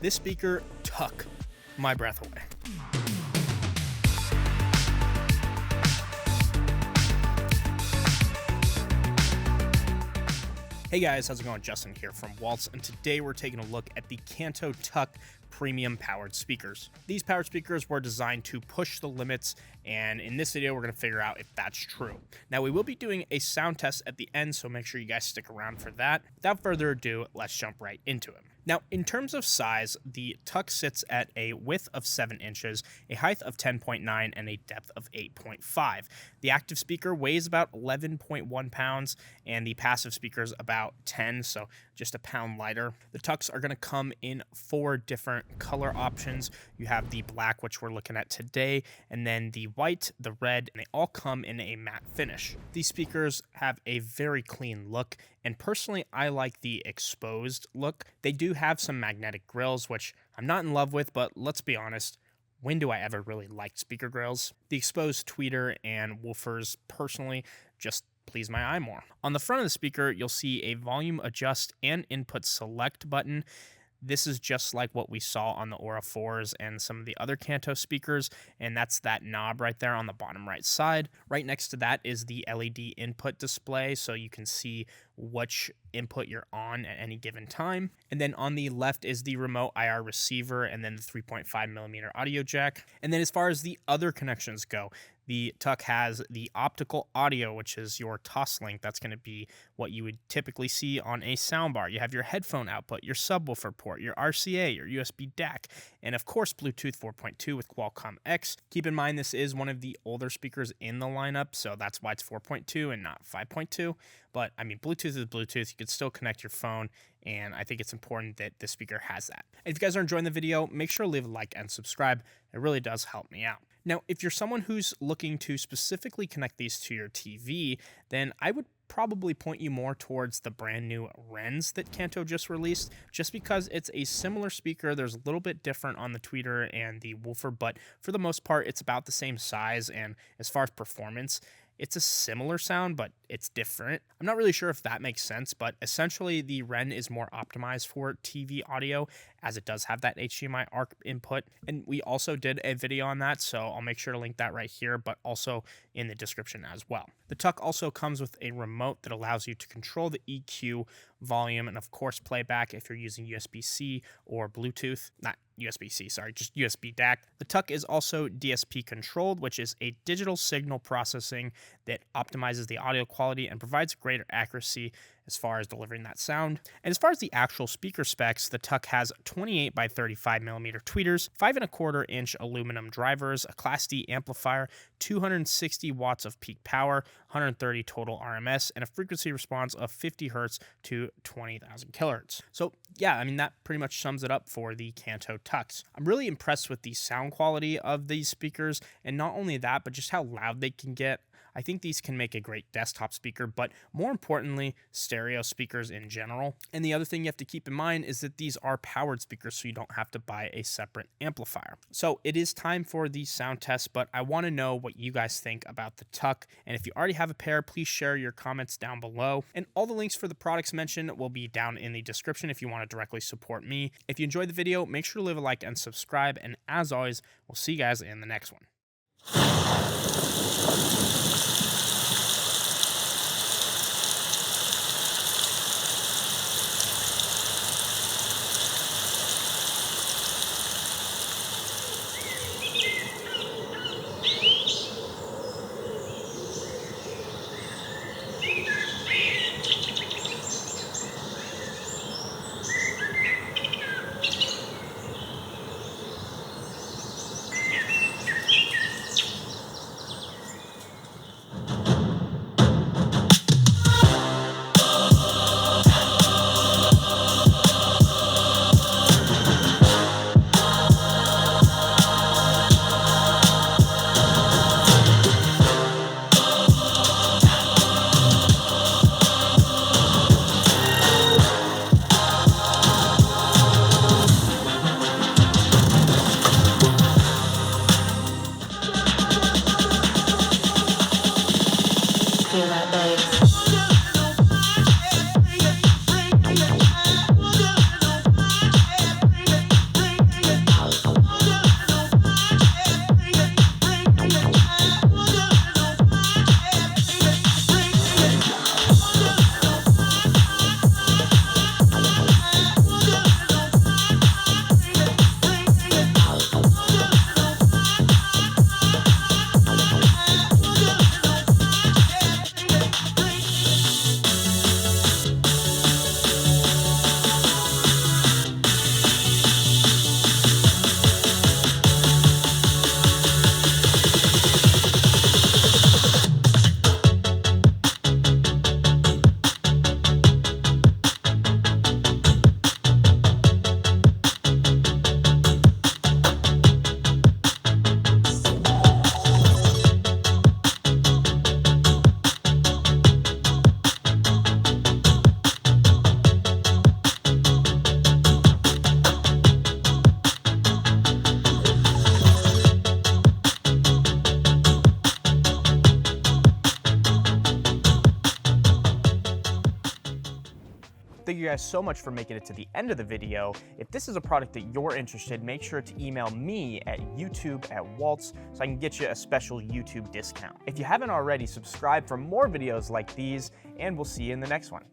This speaker took my breath away. Hey guys, how's it going? Justin here from Walts, and today we're taking a look at the Kanto TUK premium powered speakers. These powered speakers were designed to push the limits, and in this video we're going to figure out if that's true. Now we will be doing a sound test at the end, so make sure you guys stick around for that. Without further ado, let's jump right into it. Now, in terms of size, the TUK sits at a width of 7 inches, a height of 10.9, and a depth of 8.5. The active speaker weighs about 11.1 pounds, and the passive speaker is about 10, so just a pound lighter. The TUKs are going to come in 4 different color options. You have the black, which we're looking at today, and then the white, the red, and they all come in a matte finish. These speakers have a very clean look, and personally, I like the exposed look. They do have some magnetic grills, which I'm not in love with, but let's be honest, when do I ever really like speaker grills? The exposed tweeter and woofers personally just please my eye more. On the front of the speaker, you'll see a volume adjust and input select button. This is just like what we saw on the Aura 4s and some of the other Kanto speakers, and that's that knob right there on the bottom right side. Right next to that is the LED input display, so you can see which input you're on at any given time. And then on the left is the remote IR receiver, and then the 3.5mm audio jack. And then as far as the other connections go, the TUK has the optical audio, which is your Toslink. That's going to be what you would typically see on a soundbar. You have your headphone output, your subwoofer port, your RCA, your USB DAC, and of course Bluetooth 4.2 with Qualcomm X. Keep in mind this is one of the older speakers in the lineup, so that's why it's 4.2 and not 5.2. But I mean, Bluetooth is Bluetooth. You can still connect your phone, and I think it's important that this speaker has that. And if you guys are enjoying the video, make sure to leave a like and subscribe. It really does help me out. Now, if you're someone who's looking to specifically connect these to your TV, then I would probably point you more towards the brand new RENs that Kanto just released, just because it's a similar speaker. There's a little bit different on the tweeter and the woofer, but for the most part, it's about the same size, and as far as performance, it's a similar sound, but it's different. I'm not really sure if that makes sense, but essentially the REN is more optimized for TV audio, as it does have that HDMI ARC input. And we also did a video on that, so I'll make sure to link that right here, but also in the description as well. The TUK also comes with a remote that allows you to control the EQ, volume, and of course playback if you're using USB-C or Bluetooth. Not USB-C, sorry, just USB DAC. The TUK is also DSP controlled, which is a digital signal processing that optimizes the audio quality and provides greater accuracy as far as delivering that sound. And as far as the actual speaker specs, the TUK has 28 by 35mm tweeters, 5.25-inch aluminum drivers, a Class D amplifier, 260 watts of peak power, 130 total RMS, and a frequency response of 50 Hz to 20,000 kHz. So yeah, I mean, that pretty much sums it up for the Kanto TUKs. I'm really impressed with the sound quality of these speakers, and not only that, but just how loud they can get. I think these can make a great desktop speaker, but more importantly, stereo speakers in general. And the other thing you have to keep in mind is that these are powered speakers, so you don't have to buy a separate amplifier. So it is time for the sound test, but I want to know what you guys think about the TUK. And if you already have a pair, please share your comments down below. And all the links for the products mentioned will be down in the description if you want to directly support me. If you enjoyed the video, make sure to leave a like and subscribe. And as always, we'll see you guys in the next one. Thank you guys so much for making it to the end of the video. If this is a product that you're interested, make sure to email me at youtube@walts so I can get you a special YouTube discount. If you haven't already, subscribe for more videos like these, and we'll see you in the next one.